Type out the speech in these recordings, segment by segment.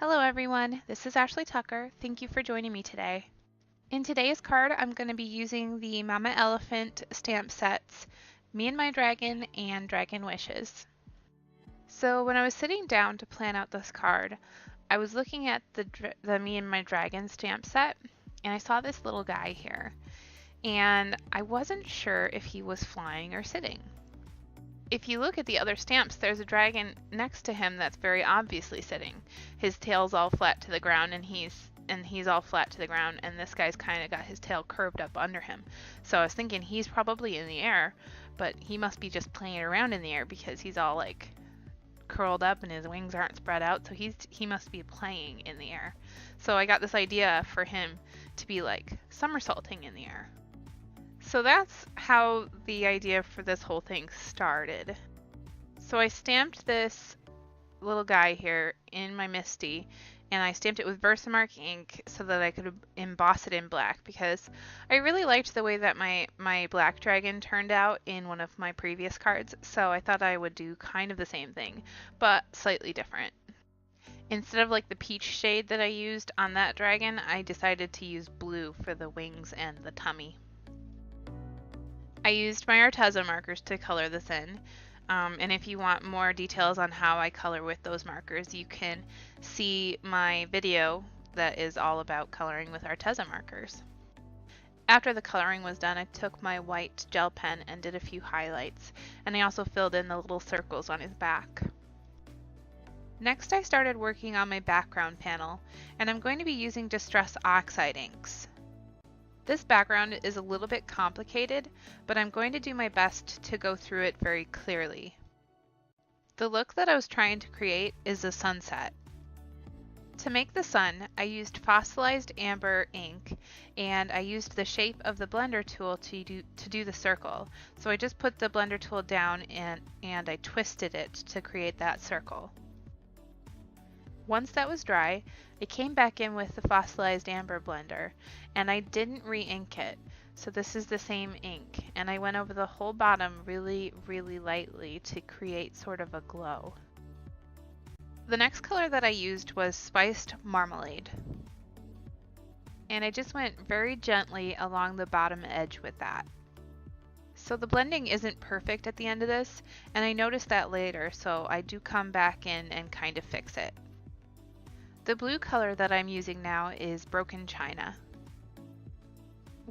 Hello everyone, this is Ashley Tucker. Thank you for joining me today. In today's card, I'm going to be using the Mama Elephant stamp sets, Me and My Dragon and Dragon Wishes. So when I was sitting down to plan out this card, I was looking at the Me and My Dragon stamp set, and I saw this little guy here, and I wasn't sure if he was flying or sitting. If you look at the other stamps, there's a dragon next to him that's very obviously sitting. His tail's all flat to the ground, and he's all flat to the ground, and this guy's kind of got his tail curved up under him. So I was thinking he's probably in the air, but he must be just playing around in the air because he's all like curled up and his wings aren't spread out, so he must be playing in the air. So I got this idea for him to be like somersaulting in the air. So that's how the idea for this whole thing started. So I stamped this little guy here in my Misty, and I stamped it with Versamark ink so that I could emboss it in black because I really liked the way that my black dragon turned out in one of my previous cards, so I thought I would do kind of the same thing, but slightly different. Instead of like the peach shade that I used on that dragon, I decided to use blue for the wings and the tummy. I used my Arteza markers to color this in, and if you want more details on how I color with those markers, you can see my video that is all about coloring with Arteza markers. After the coloring was done, I took my white gel pen and did a few highlights, and I also filled in the little circles on his back. Next, I started working on my background panel, and I'm going to be using Distress Oxide inks. This background is a little bit complicated, but I'm going to do my best to go through it very clearly. The look that I was trying to create is a sunset. To make the sun, I used fossilized amber ink, and I used the shape of the blender tool to do the circle. So I just put the blender tool down and I twisted it to create that circle. Once that was dry, I came back in with the fossilized amber blender, and I didn't re-ink it. So this is the same ink, and I went over the whole bottom really, really lightly to create sort of a glow. The next color that I used was Spiced Marmalade, and I just went very gently along the bottom edge with that. So the blending isn't perfect at the end of this, and I noticed that later, so I do come back in and kind of fix it. The blue color that I'm using now is Broken China.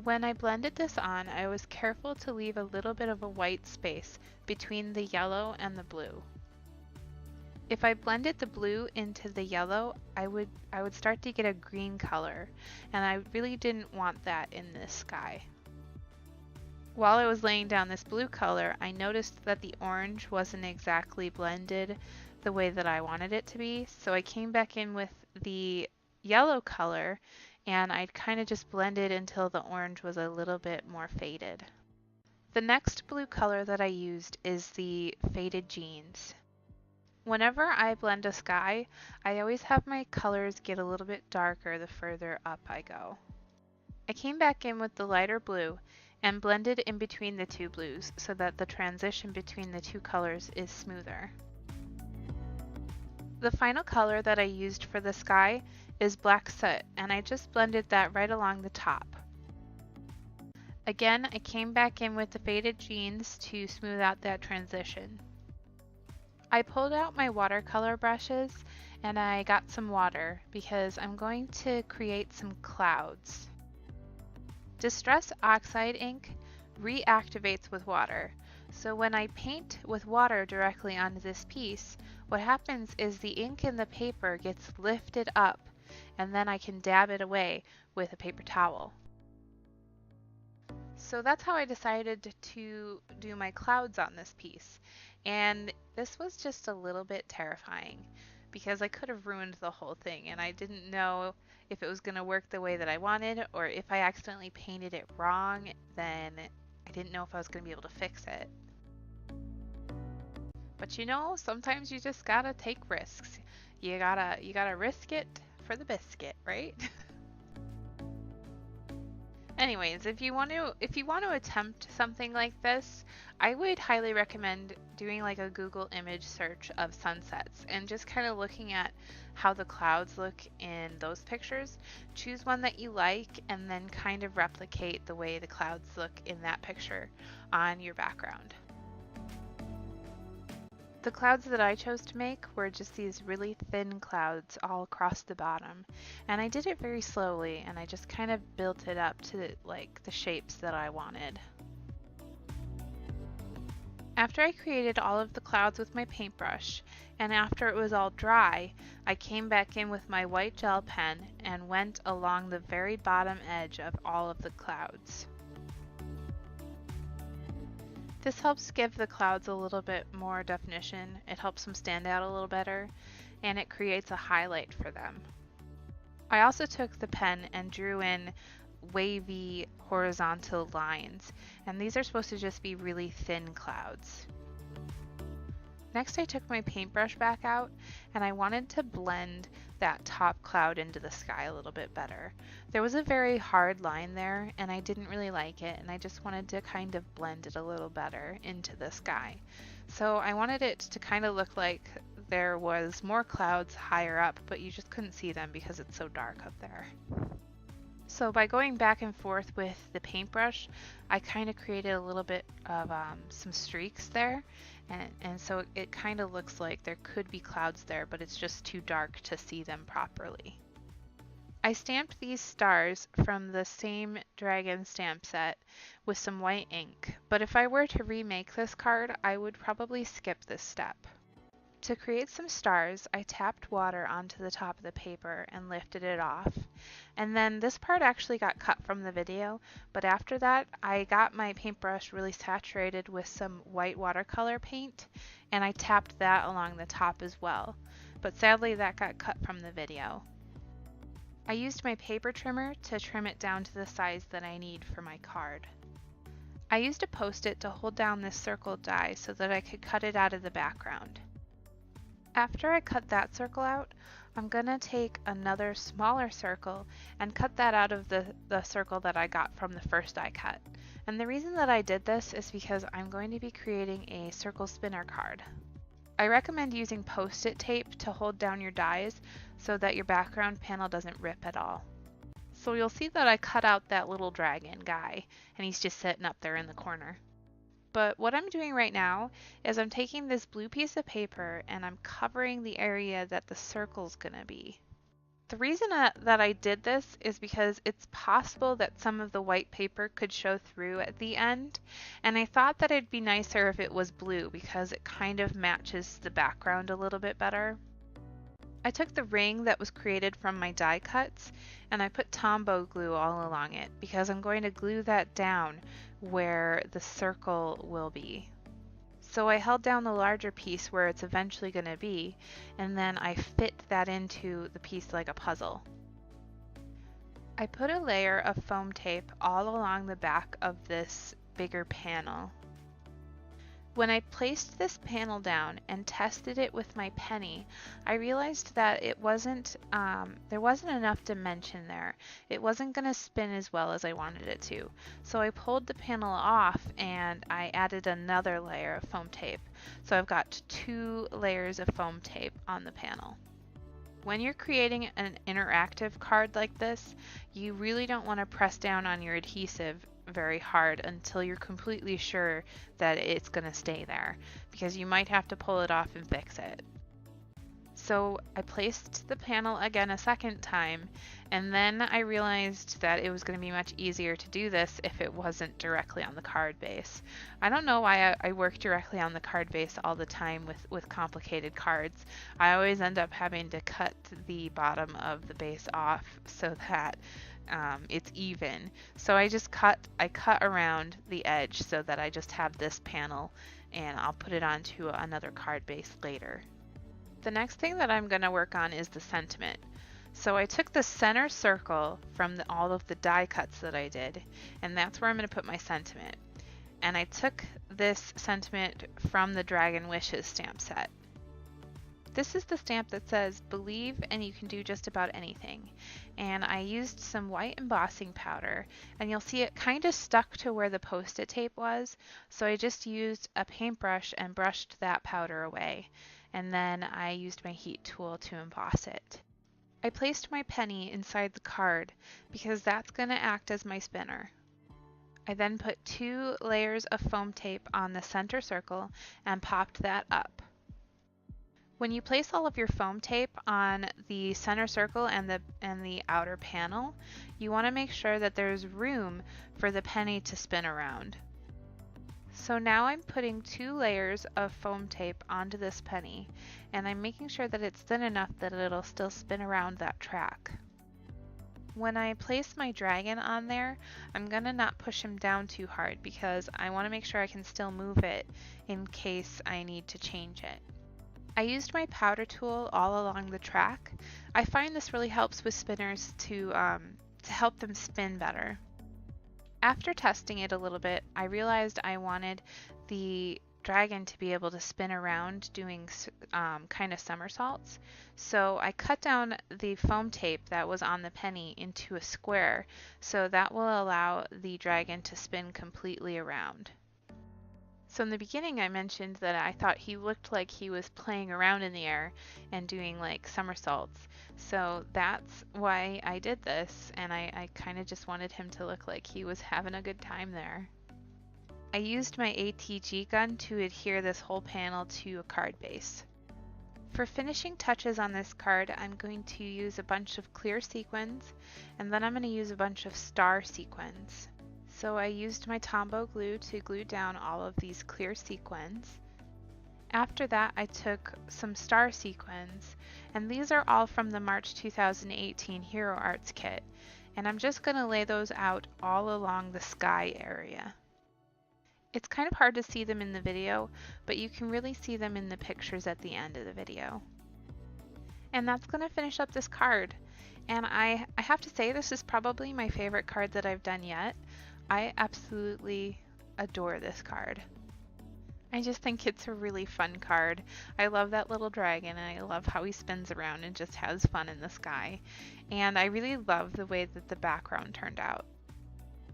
When I blended this on, I was careful to leave a little bit of a white space between the yellow and the blue. If I blended the blue into the yellow, I would start to get a green color, and I really didn't want that in this sky. While I was laying down this blue color, I noticed that the orange wasn't exactly blended the way that I wanted it to be, so I came back in with the yellow color and I kind of just blended until the orange was a little bit more faded. The next blue color that I used is the Faded Jeans. Whenever I blend a sky, I always have my colors get a little bit darker the further up I go. I came back in with the lighter blue and blended in between the two blues so that the transition between the two colors is smoother. The final color that I used for the sky is Black Soot, and I just blended that right along the top. Again, I came back in with the Faded Jeans to smooth out that transition. I pulled out my watercolor brushes and I got some water because I'm going to create some clouds. Distress Oxide ink reactivates with water, so when I paint with water directly onto this piece, what happens is the ink in the paper gets lifted up, and then I can dab it away with a paper towel. So that's how I decided to do my clouds on this piece, and this was just a little bit terrifying because I could have ruined the whole thing, and I didn't know if it was going to work the way that I wanted, or if I accidentally painted it wrong, then I didn't know if I was going to be able to fix it. But you know, sometimes you just gotta take risks. You gotta risk it for the biscuit, right? Anyways, if you want to attempt something like this, I would highly recommend doing like a Google image search of sunsets and just kind of looking at how the clouds look in those pictures. Choose one that you like and then kind of replicate the way the clouds look in that picture on your background. The clouds that I chose to make were just these really thin clouds all across the bottom, and I did it very slowly, and I just kind of built it up to like the shapes that I wanted. After I created all of the clouds with my paintbrush, and after it was all dry, I came back in with my white gel pen and went along the very bottom edge of all of the clouds. This helps give the clouds a little bit more definition, it helps them stand out a little better, and it creates a highlight for them. I also took the pen and drew in wavy horizontal lines, and these are supposed to just be really thin clouds. Next I took my paintbrush back out and I wanted to blend that top cloud into the sky a little bit better. There was a very hard line there and I didn't really like it, and I just wanted to kind of blend it a little better into the sky. So I wanted it to kind of look like there was more clouds higher up, but you just couldn't see them because it's so dark up there. So by going back and forth with the paintbrush, I kind of created a little bit of some streaks there, and so it kind of looks like there could be clouds there, but it's just too dark to see them properly. I stamped these stars from the same dragon stamp set with some white ink, but if I were to remake this card, I would probably skip this step. To create some stars, I tapped water onto the top of the paper and lifted it off. And then this part actually got cut from the video, but after that I got my paintbrush really saturated with some white watercolor paint, and I tapped that along the top as well. But sadly that got cut from the video. I used my paper trimmer to trim it down to the size that I need for my card. I used a Post-it to hold down this circle die so that I could cut it out of the background. After I cut that circle out, I'm going to take another smaller circle and cut that out of the circle that I got from the first die cut. And the reason that I did this is because I'm going to be creating a circle spinner card. I recommend using Post-it tape to hold down your dies so that your background panel doesn't rip at all. So you'll see that I cut out that little dragon guy, and he's just sitting up there in the corner. But what I'm doing right now is I'm taking this blue piece of paper and I'm covering the area that the circle's gonna be. The reason that I did this is because it's possible that some of the white paper could show through at the end, and I thought that it'd be nicer if it was blue because it kind of matches the background a little bit better. I took the ring that was created from my die cuts and I put Tombow glue all along it because I'm going to glue that down where the circle will be. So I held down the larger piece where it's eventually going to be, and then I fit that into the piece like a puzzle. I put a layer of foam tape all along the back of this bigger panel. When I placed this panel down and tested it with my penny, I realized that there wasn't enough dimension there. It wasn't going to spin as well as I wanted it to. So I pulled the panel off and I added another layer of foam tape. So I've got 2 layers of foam tape on the panel. When you're creating an interactive card like this, you really don't want to press down on your adhesive very hard until you're completely sure that it's going to stay there, because you might have to pull it off and fix it. So I placed the panel again a second time, and then I realized that it was going to be much easier to do this if it wasn't directly on the card base. I don't know why I work directly on the card base all the time with complicated cards. I always end up having to cut the bottom of the base off so that it's even. So I cut around the edge so that I just have this panel, and I'll put it onto another card base later. The next thing that I'm going to work on is the sentiment. So I took the center circle from all of the die cuts that I did, and that's where I'm going to put my sentiment. And I took this sentiment from the Dragon Wishes stamp set. This is the stamp that says believe and you can do just about anything. And I used some white embossing powder, and you'll see it kind of stuck to where the post-it tape was, so I just used a paintbrush and brushed that powder away, and then I used my heat tool to emboss it. I placed my penny inside the card because that's going to act as my spinner. I then put 2 layers of foam tape on the center circle and popped that up. When you place all of your foam tape on the center circle and the outer panel, you want to make sure that there's room for the penny to spin around. So now I'm putting 2 layers of foam tape onto this penny, and I'm making sure that it's thin enough that it'll still spin around that track. When I place my dragon on there, I'm gonna not push him down too hard because I want to make sure I can still move it in case I need to change it. I used my powder tool all along the track. I find this really helps with spinners to help them spin better. After testing it a little bit, I realized I wanted the dragon to be able to spin around doing kind of somersaults. So I cut down the foam tape that was on the penny into a square, so that will allow the dragon to spin completely around. So in the beginning I mentioned that I thought he looked like he was playing around in the air and doing like somersaults. So that's why I did this, and I kind of just wanted him to look like he was having a good time there. I used my ATG gun to adhere this whole panel to a card base. For finishing touches on this card, I'm going to use a bunch of clear sequins, and then I'm going to use a bunch of star sequins. So I used my Tombow glue to glue down all of these clear sequins. After that, I took some star sequins, and these are all from the March 2018 Hero Arts kit, and I'm just going to lay those out all along the sky area. It's kind of hard to see them in the video, but you can really see them in the pictures at the end of the video. And that's going to finish up this card. And I have to say, this is probably my favorite card that I've done yet. I absolutely adore this card. I just think it's a really fun card. I love that little dragon, and I love how he spins around and just has fun in the sky. And I really love the way that the background turned out.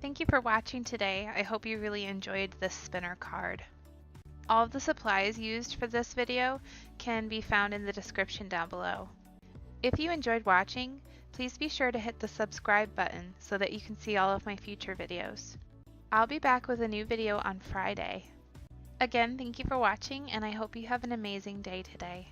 Thank you for watching today. I hope you really enjoyed this spinner card. All of the supplies used for this video can be found in the description down below. If you enjoyed watching, please be sure to hit the subscribe button so that you can see all of my future videos. I'll be back with a new video on Friday. Again, thank you for watching, and I hope you have an amazing day today.